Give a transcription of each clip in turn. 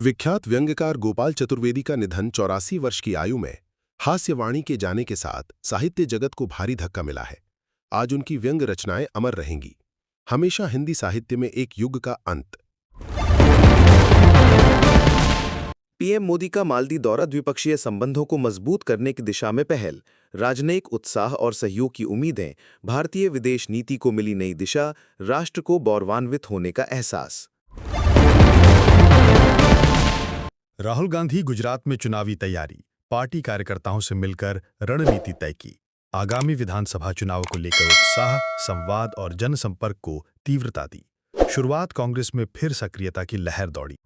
विख्यात व्यंग्यकार गोपाल चतुर्वेदी का निधन 84 वर्ष की आयु में हास्यवाणी के जाने के साथ साहित्य जगत को भारी धक्का मिला है। आज उनकी व्यंग्य रचनाएं अमर रहेंगी, हमेशा हिंदी साहित्य में एक युग का अंत। पीएम मोदी का मालदीव दौरा द्विपक्षीय संबंधों को मजबूत करने की दिशा में पहल, राजनयिक उत्साह और सहयोग की उम्मीदें, भारतीय विदेश नीति को मिली नई दिशा, राष्ट्र को गौरवान्वित होने का एहसास। राहुल गांधी गुजरात में चुनावी तैयारी, पार्टी कार्यकर्ताओं से मिलकर रणनीति तय की। आगामी विधानसभा चुनाव को लेकर उत्साह, संवाद और जनसंपर्क को तीव्रता दी। शुरुआत कांग्रेस में फिर सक्रियता की लहर दौड़ी।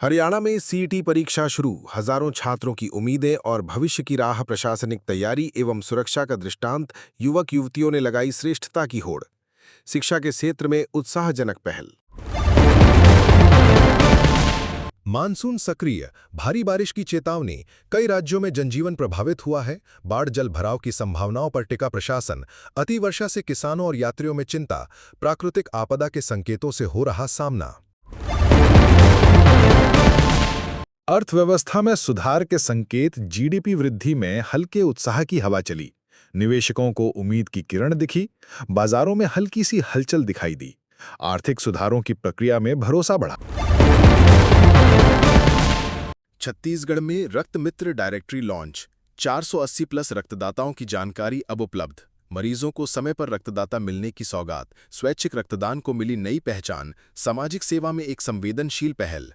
हरियाणा में सीईटी परीक्षा शुरू, हजारों छात्रों की उम्मीदें और भविष्य की राह। प्रशासनिक तैयारी एवं सुरक्षा का दृष्टांत, युवक युवतियों ने लगाई श्रेष्ठता की होड़। शिक्षा के क्षेत्र में उत्साहजनक पहल। मानसून सक्रिय, भारी बारिश की चेतावनी, कई राज्यों में जनजीवन प्रभावित हुआ है। बाढ़ जल भराव की संभावनाओं पर टिका प्रशासन। अतिवर्षा से किसानों और यात्रियों में चिंता, प्राकृतिक आपदा के संकेतों से हो रहा सामना। अर्थव्यवस्था में सुधार के संकेत, जीडीपी वृद्धि में हल्के उत्साह की हवा चली। निवेशकों को उम्मीद की किरण दिखी, बाजारों में हल्की सी हलचल दिखाई दी। आर्थिक सुधारों की प्रक्रिया में भरोसा बढ़ा। छत्तीसगढ़ में रक्त मित्र डायरेक्टरी लॉन्च, 480 प्लस रक्तदाताओं की जानकारी अब उपलब्ध। मरीजों को समय पर रक्तदाता मिलने की सौगात, स्वैच्छिक रक्तदान को मिली नई पहचान, सामाजिक सेवा में एक संवेदनशील पहल।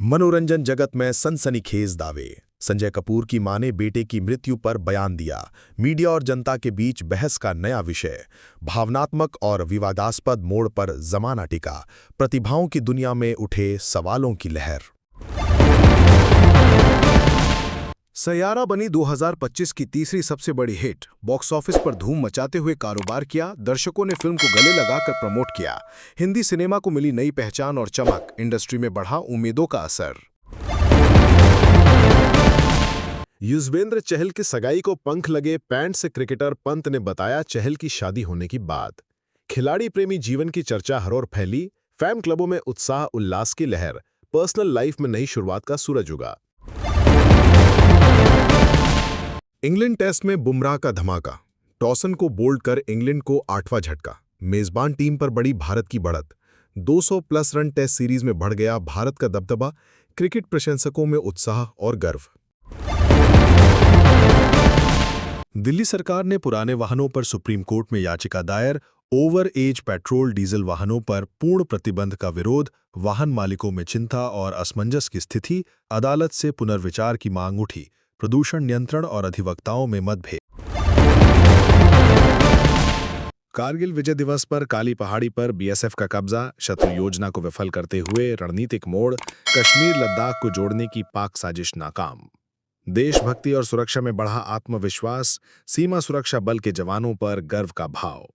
मनोरंजन जगत में सनसनीखेज दावे, संजय कपूर की मां ने बेटे की मृत्यु पर बयान दिया। मीडिया और जनता के बीच बहस का नया विषय, भावनात्मक और विवादास्पद मोड़ पर जमाना टिका। प्रतिभाओं की दुनिया में उठे सवालों की लहर। सैयारा बनी 2025 की तीसरी सबसे बड़ी हिट, बॉक्स ऑफिस पर धूम मचाते हुए कारोबार किया। दर्शकों ने फिल्म को गले लगाकर प्रमोट किया। हिंदी सिनेमा को मिली नई पहचान और चमक, इंडस्ट्री में बढ़ा उम्मीदों का असर। युजवेंद्र चहल की सगाई को पंख लगे पैंट से क्रिकेटर पंत ने बताया चहल की शादी होने की बात। खिलाड़ी प्रेमी जीवन की चर्चा हर ओर फैली। फैन क्लबों में उत्साह उल्लास की लहर, पर्सनल लाइफ में नई शुरुआत का सूरज उगा। इंग्लैंड टेस्ट में बुमराह का धमाका, टॉसन को बोल्ड कर इंग्लैंड को 8वां झटका। मेजबान टीम पर बड़ी भारत की बढ़त, 200 प्लस रन टेस्ट सीरीज में बढ़ गया भारत का दबदबा। क्रिकेट प्रशंसकों में उत्साह और गर्व। दिल्ली सरकार ने पुराने वाहनों पर सुप्रीम कोर्ट में याचिका दायर। ओवर एज पेट्रोल डीजल वाहनों पर पूर्ण प्रतिबंध का विरोध, वाहन मालिकों में चिंता और असमंजस की स्थिति। अदालत से पुनर्विचार की मांग उठी। प्रदूषण नियंत्रण और अधिवक्ताओं में मतभेद। कारगिल विजय दिवस पर काली पहाड़ी पर बीएसएफ का कब्जा, शत्रु योजना को विफल करते हुए रणनीतिक मोड़। कश्मीर लद्दाख को जोड़ने की पाक साजिश नाकाम। देशभक्ति और सुरक्षा में बढ़ा आत्मविश्वास, सीमा सुरक्षा बल के जवानों पर गर्व का भाव।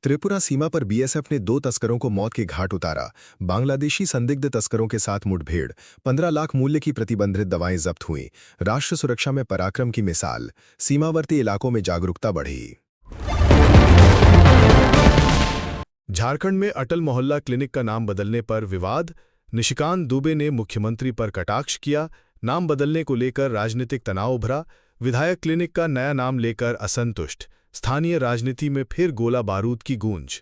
त्रिपुरा सीमा पर बीएसएफ ने 2 तस्करों को मौत के घाट उतारा। बांग्लादेशी संदिग्ध तस्करों के साथ मुठभेड़, 15 लाख मूल्य की प्रतिबंधित दवाएं जब्त हुई। राष्ट्र सुरक्षा में पराक्रम की मिसाल, सीमावर्ती इलाकों में जागरूकता बढ़ी। झारखंड में अटल मोहल्ला क्लिनिक का नाम बदलने पर विवाद, निशिकांत दुबे ने मुख्यमंत्री पर कटाक्ष किया। नाम बदलने को लेकर राजनीतिक तनाव उभरा। विधायक क्लिनिक का नया नाम लेकर असंतुष्ट। स्थानीय राजनीति में फिर गोला बारूद की गूंज।